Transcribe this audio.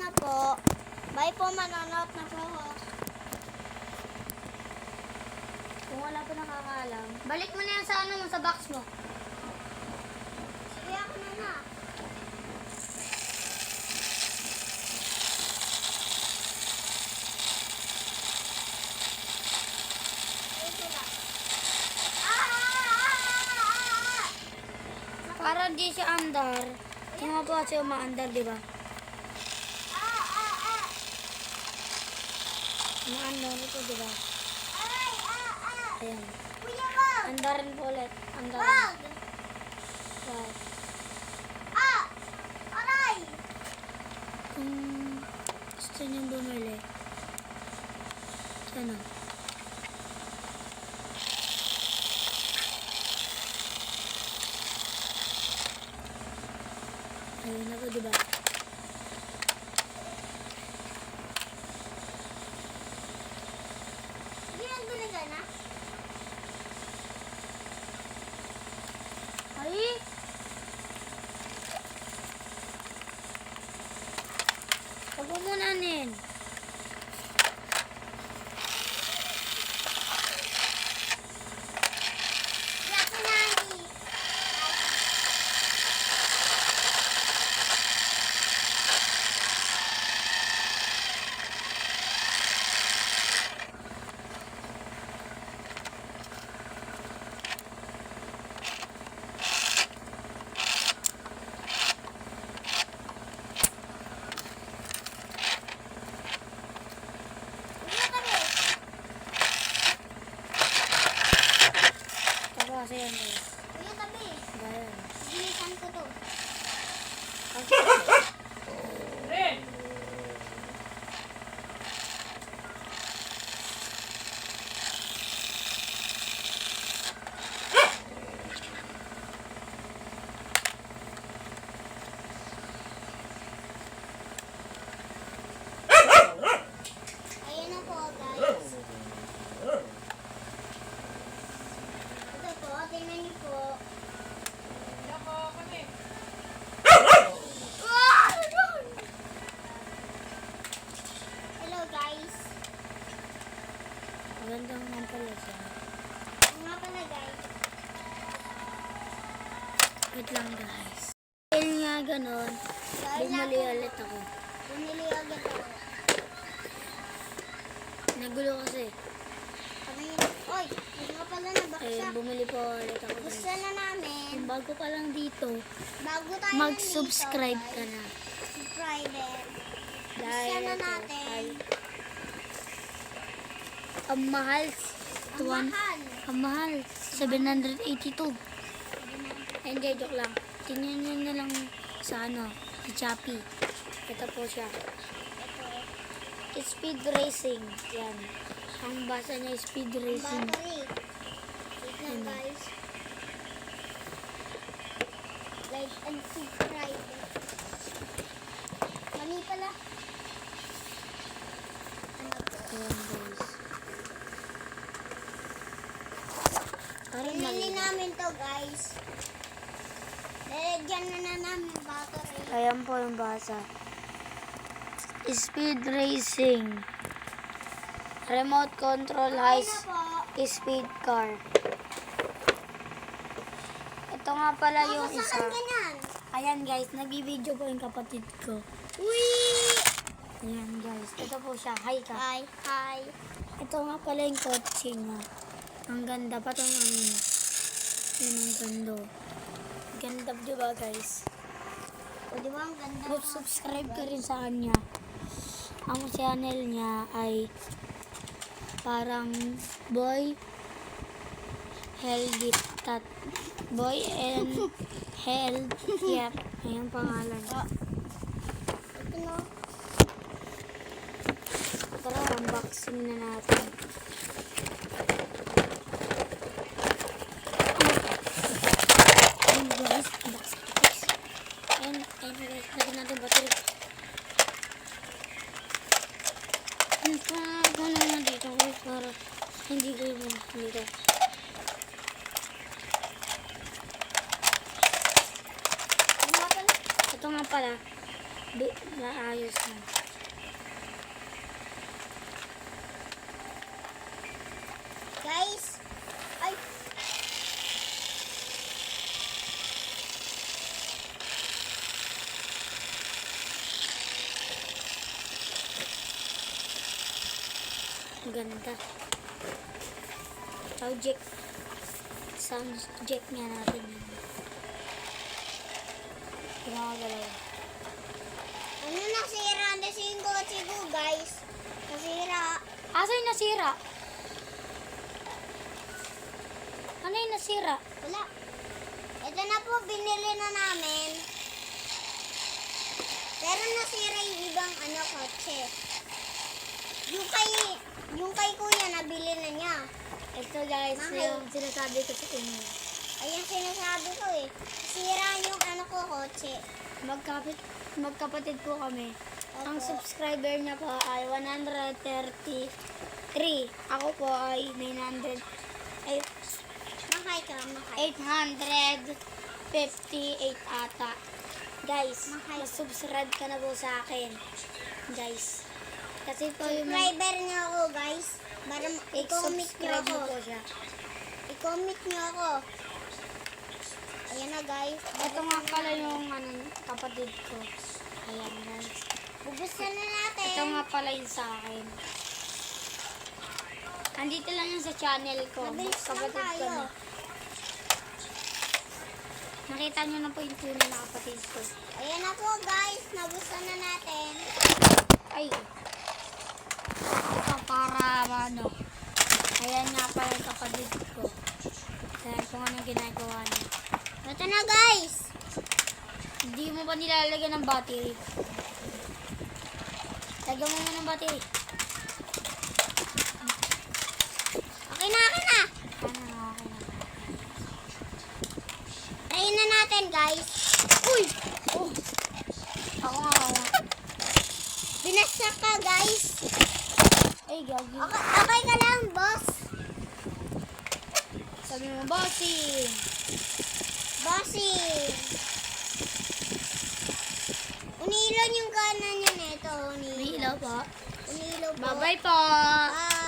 na po. Bye po, manonood na po ako. Kung wala pa nakakaalam, balik mo na yan sa ano mo, sa box mo. Sige, ako na na. Ito lang. Para di siya andar. Yung nga po kasi umaandar, di ba? Umaandar ito, di ba? Ayan. Kuya, wag! Andarin po ulit. Andarin. Wag! Wow. Aray! Kung gusto niyong bumili, ano? Ayun na po, di ba? Hindi lang talaga na. Ay! Huwag mo muna anin. Yak na nani. Kuya, kami. Tapos kasi yan eh. Kuya, kami. Bayan. Bilisan ko to. Ayun na po, guys. Ito po, tingnan niyo po. Hello, guys. Magandang nga pala siya. Ano nga pala, guys? Wait lang guys. Dahil nga ganon, Dahil na bumali po, ulit ako. bumili agad ako. Nagulo kasi. Kami, oy, hindi nga pala nabaksa. Bumili po ulit ako guys. Gusto na namin, Kung bago pa lang dito, bago tayo mag-subscribe nandito, ka guys, na. subscribe it. Dahil Gusto na ito natin. ay ang mahal. Ang mahal. Ang mahal. 782. Hindi, joke lang. Tingnan nyo na lang sa ano, sa Shopee. Ito po siya. Speed Racing. Yan. Ang basa niya Speed Racing. Battery. Wait lang, Ano? guys. Like and subscribe. Mali pala. Ano po? Ayan guys. Parang Pinili mali. namin to, guys. Lalagyan na namin battery. Ayan po yung basa. Speed Racing. Remote control high Ayun na po. speed car. Ito nga pala yung Tapos isa. saan ganyan? Ayan guys, nag-video po yung kapatid ko. Uy! Ayan guys, ito po siya. Hi ka. Hi, hi. Ito nga pala yung kotse niya. Ang ganda pa itong ano niya. Yan ang ganda. Ganda diba guys? O, di ba ang ganda? Subscribe ka rin sa kanya. Ang channel niya ay parang Boy Healthy Tat. Boy and Healthy. Ayun pangalan. Ito no. Tara, unboxing na natin. Ayun guys, unboxing guys. Ayun guys, lagyan natin battery. Ito naman dito guys, para hindi ko yung dito. Ano nga pala? Ito nga pala, Naayos na. Guys, ay, Ang ganda. Sound check nga natin yun. Gumagalaw. ano nasira na si kotse ko, guys? Nasira. Asa yung nasira? Ano yung nasira? Wala. Ito na po, binili na namin. Pero nasira yung ibang kotse. Yung kay kuya, nabili na niya. Ito guys, Mahal. yung sinasabi ko sa inyo. Ayan sinasabi ko eh. Sira yung kotse. Magkapatid po kami. Ang Opo. subscriber niya po ay 133. Ako po ay 900. Ay, Mahay ka, mahay. 858 ata. Guys, Mahal. subscribe ka na po sa akin. Guys. Kasi po yung Subscriber niyo ako, guys. Para i-comment niyo subscribe ako. po siya. I-comment niyo ako. Ayan na, guys. Ito nga pala yung kapatid ko. Ayan guys. Bubuksan na natin. Ito nga pala yung sa akin. Andito lang yung sa channel ko. Mabilis lang Kapatid ko tayo. na. Nakita nyo na po yung tunay na kapatid ko. Ayan na po, guys. Nabuksan na natin. Ay. Ito para ano. Ayan nga pala yung kapatid ko. Kaya kung anong ginagawa niya. Ito na, guys. Hindi mo ba nilalagyan ng battery? Lagyan mo muna ng battery. Okay na, okay na. Ano na, okay na. Try na natin, guys. Uy! Oh! Ako nga. Binasyak ka, guys. Ay, gagi. Okay ka lang, boss. Sabi mo, bossing! Bossing. Unilon yung kanan niya nito. May ilaw po. Unilo po. Bye-bye po! Bye.